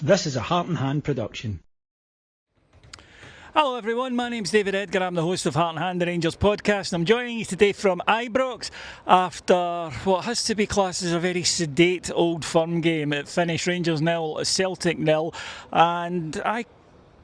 This is a Heart and Hand production. Hello everyone, my name's David Edgar, I'm the host of Heart and Hand, the Rangers podcast, and I'm joining you today from Ibrox after what has to be classed as a very sedate Old Firm game. It finished Rangers 0, Celtic 0, and I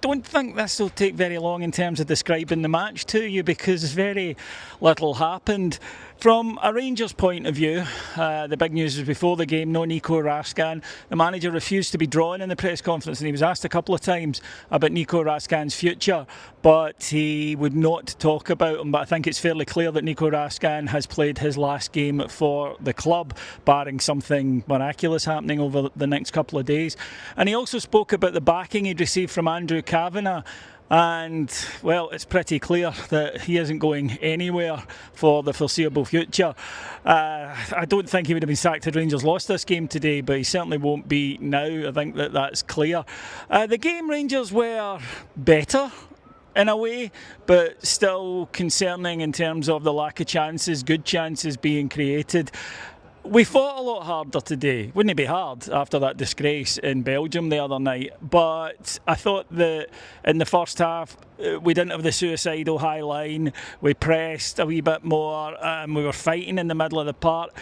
don't think this will take very long in terms of describing the match to you because very little happened. From a Rangers point of view, the big news was before the game, no Nico Raskan. The manager refused to be drawn in the press conference and he was asked a couple of times about Nico Raskan's future, but he would not talk about him. But I think it's fairly clear that Nico Raskan has played his last game for the club, barring something miraculous happening over the next couple of days. And he also spoke about the backing he'd received from Andrew Kavanagh. And, well, it's pretty clear that he isn't going anywhere for the foreseeable future. I don't think he would have been sacked had Rangers lost this game today, but he certainly won't be now. I think that's clear. The game, Rangers were better in a way, but still concerning in terms of the lack of chances, good chances being created. We fought a lot harder today. Wouldn't it be hard after that disgrace in Belgium the other night? But I thought that in the first half, we didn't have the suicidal high line. We pressed a wee bit more. We were fighting in the middle of the park.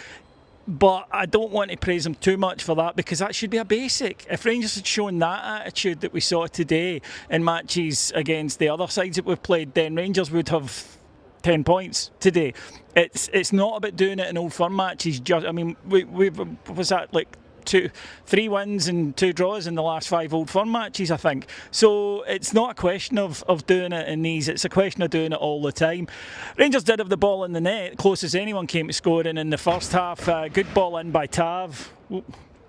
But I don't want to praise them too much for that because that should be a basic. If Rangers had shown that attitude that we saw today in matches against the other sides that we've played, then Rangers would have 10 points today. It's not about doing it in Old Firm matches. We was that like 3 wins and 2 draws in the last 5 Old Firm matches, I think. So it's not a question of doing it in these. It's a question of doing it all the time. Rangers did have the ball in the net, closest anyone came to scoring in the first half. Good ball in by Tav.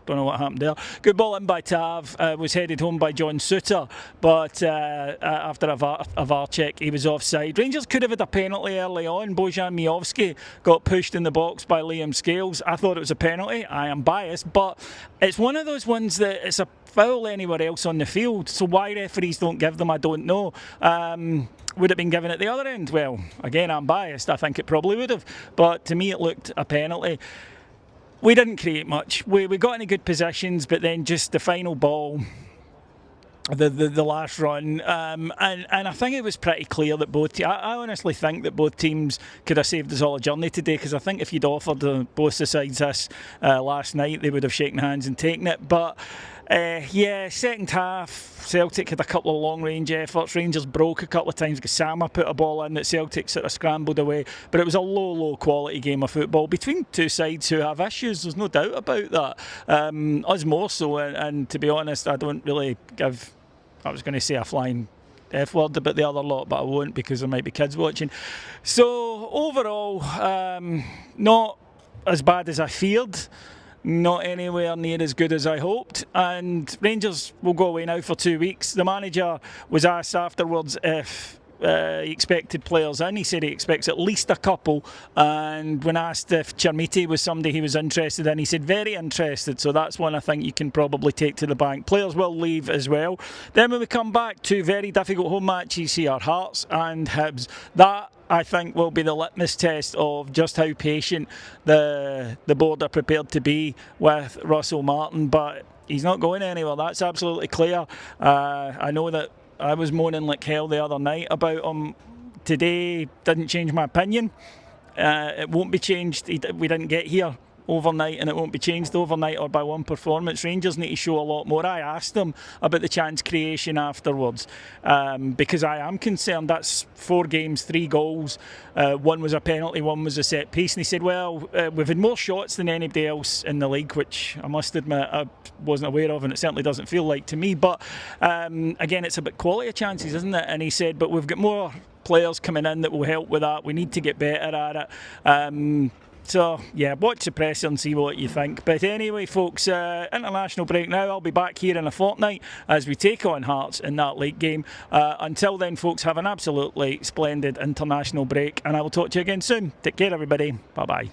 Don't know what happened there. Good ball in by Tav, was headed home by John Suter, but after a VAR check he was offside. Rangers could have had a penalty early on. Bojan Miovski got pushed in the box by Liam Scales. I thought it was a penalty. I am biased, but it's one of those ones that it's a foul anywhere else on the field, so why referees don't give them, I don't know. Would it have been given at the other end? Well, again, I'm biased. I think it probably would have, but to me it looked a penalty. We didn't create much. We got into good positions, but then just the final ball, the last run, and I think it was pretty clear that I honestly think that both teams could have saved us all a journey today, because I think if you'd offered both the sides this last night, they would have shaken hands and taken it. But second half, Celtic had a couple of long-range efforts. Rangers broke a couple of times. Gassama put a ball in that Celtic sort of scrambled away. But it was a low quality game of football between two sides who have issues. There's no doubt about that. Us more so, and to be honest, I don't really give... I was going to say a flying F word about the other lot, but I won't because there might be kids watching. So overall, not as bad as I feared. Not anywhere near as good as I hoped, and Rangers will go away now for 2 weeks. The manager was asked afterwards if he expected players in. He said he expects at least a couple, and when asked if Chermiti was somebody he was interested in, he said very interested, so that's one I think you can probably take to the bank. Players will leave as well. Then when we come back, 2 very difficult home matches here, Hearts and Hibs. That, I think, will be the litmus test of just how patient the board are prepared to be with Russell Martin, but he's not going anywhere, that's absolutely clear. I know that I was moaning like hell the other night about him. Today didn't change my opinion. It won't be changed. We didn't get here overnight, and it won't be changed overnight or by one performance. Rangers need to show a lot more. I asked him about the chance creation afterwards, because I am concerned. That's 4 games, 3 goals. One was a penalty, one was a set piece, and he said, well, we've had more shots than anybody else in the league, which I must admit I wasn't aware of, and it certainly doesn't feel like to me. But again, it's about quality of chances, isn't it? And he said, but we've got more players coming in that will help with that. We need to get better at it. So, yeah, watch the presser and see what you think. But anyway, folks, international break now. I'll be back here in a fortnight as we take on Hearts in that late game. Until then, folks, have an absolutely splendid international break, and I will talk to you again soon. Take care, everybody. Bye-bye.